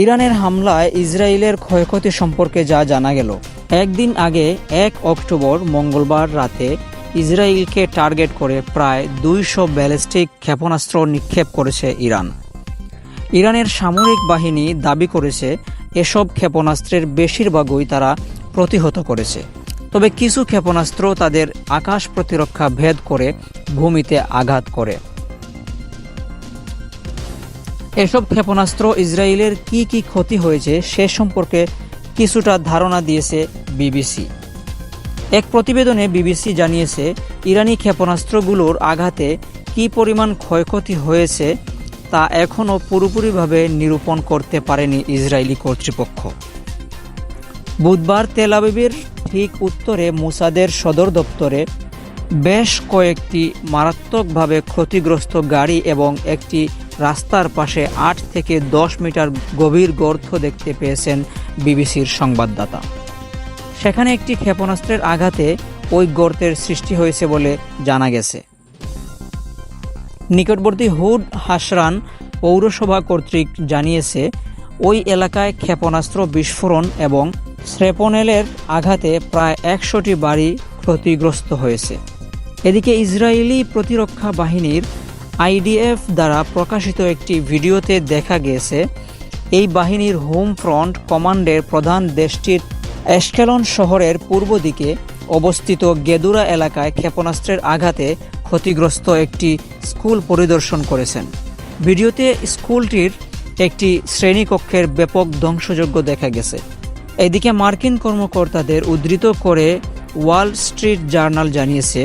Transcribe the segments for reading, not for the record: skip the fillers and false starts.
ইরানের হামলায় ইসরায়েলের ক্ষয়ক্ষতি সম্পর্কে যা জানা গেল। একদিন আগে 1 অক্টোবর মঙ্গলবার রাতে ইসরায়েলকে টার্গেট করে প্রায় 200 ব্যালিস্টিক ক্ষেপণাস্ত্র নিক্ষেপ করেছে ইরান। ইরানের সামরিক বাহিনী দাবি করেছে এসব ক্ষেপণাস্ত্রের বেশিরভাগই তারা প্রতিহত করেছে, তবে কিছু ক্ষেপণাস্ত্র তাদের আকাশ প্রতিরক্ষা ভেদ করে ভূমিতে আঘাত করে। এসব ক্ষেপণাস্ত্র ইসরায়েলের কি কি ক্ষতি হয়েছে সে সম্পর্কে কিছুটা ধারণা দিয়েছে বিবিসি। এক প্রতিবেদনে বিবিসি জানিয়েছে, ইরানি ক্ষেপণাস্ত্রগুলোর আঘাতে কি পরিমাণ ক্ষয়ক্ষতি হয়েছে তা এখনও পুরোপুরিভাবে নিরূপণ করতে পারেনি ইসরায়েলি কর্তৃপক্ষ। বুধবার তেল আবিবের ঠিক উত্তরে মোসাদের সদর দপ্তরে বেশ কয়েকটি মারাত্মকভাবে ক্ষতিগ্রস্ত গাড়ি এবং একটি রাস্তার পাশে 8 থেকে 10 মিটার গভীর গর্ত দেখতে পেয়েছেন বিবিসির সংবাদদাতা। সেখানে একটি ক্ষেপণাস্ত্রের আঘাতে ওই গর্তের সৃষ্টি হয়েছে বলে জানা গেছে। নিকটবর্তী হুড হাসরান পৌরসভা কর্তৃক জানিয়েছে, ওই এলাকায় ক্ষেপণাস্ত্র বিস্ফোরণ এবং স্রেপনেলের আঘাতে প্রায় 100টি বাড়ি ক্ষতিগ্রস্ত হয়েছে। এদিকে ইসরায়েলি প্রতিরক্ষা বাহিনীর IDF দ্বারা প্রকাশিত একটি ভিডিওতে দেখা গেছে, এই বাহিনীর হোম ফ্রন্ট কমান্ডের প্রধান দেশটির এশকেলন শহরের পূর্ব দিকে অবস্থিত গেদুরা এলাকায় ক্ষেপণাস্ত্রের আঘাতে ক্ষতিগ্রস্ত একটি স্কুল পরিদর্শন করেছেন। ভিডিওতে স্কুলটির একটি শ্রেণীকক্ষের ব্যাপক ধ্বংসযজ্ঞ দেখা গেছে। এদিকে মার্কিন কর্মকর্তাদের উদ্ধৃত করে ওয়াল স্ট্রিট জার্নাল জানিয়েছে,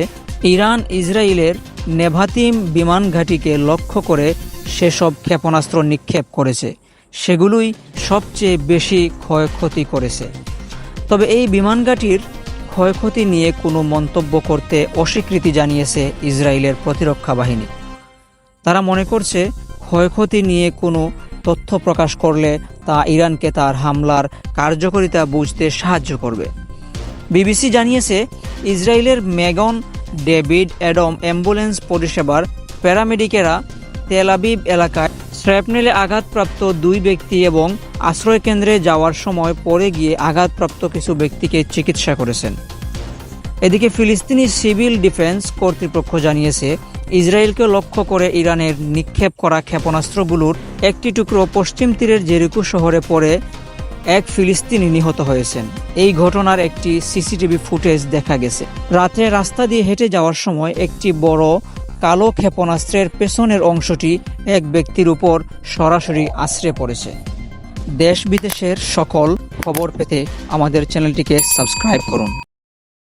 ইরান ইসরায়েলের নেভাতিম বিমান ঘাঁটিকে লক্ষ্য করে সেসব ক্ষেপণাস্ত্র নিক্ষেপ করেছে, সেগুলোই সবচেয়ে বেশি ক্ষয়ক্ষতি করেছে। তবে এই বিমান ঘাঁটির ক্ষয়ক্ষতি নিয়ে কোনো মন্তব্য করতে অস্বীকৃতি জানিয়েছে ইসরায়েলের প্রতিরক্ষা বাহিনী। তারা মনে করছে, ক্ষয়ক্ষতি নিয়ে কোনো তথ্য প্রকাশ করলে তা ইরানকে তার হামলার কার্যকারিতা বুঝতে সাহায্য করবে। বিবিসি জানিয়েছে, ইসরায়েলের মেগন ডেভিড অ্যাডম অ্যাম্বুলেন্স পরিষেবার প্যারামেডিকেরা তেল আবিব এলাকায় শ্র্যাপনেলে আঘাতপ্রাপ্ত 2 ব্যক্তি এবং আশ্রয়কেন্দ্রে যাওয়ার সময় পড়ে গিয়ে আঘাতপ্রাপ্ত কিছু ব্যক্তিকে চিকিৎসা করেছেন। এদিকে ফিলিস্তিনি সিভিল ডিফেন্স কর্তৃপক্ষ জানিয়েছে, ইসরায়েলকে লক্ষ্য করে ইরানের নিক্ষেপ করা ক্ষেপণাস্ত্রগুলোর একটি টুকরো পশ্চিম তীরের জেরিকো শহরে পড়ে এক ফিলিস্তিনি নিহত হয়েছেন। এই ঘটনার একটি সিসিটিভি ফুটেজ দেখা গেছে। রাতে রাস্তা দিয়ে হেঁটে যাওয়ার সময় একটি বড় কালো ক্ষেপণাস্ত্রের পেছনের অংশটি এক ব্যক্তির উপর সরাসরি আছড়ে পড়েছে। দেশ বিদেশের সকল খবর পেতে আমাদের চ্যানেলটিকে সাবস্ক্রাইব করুন।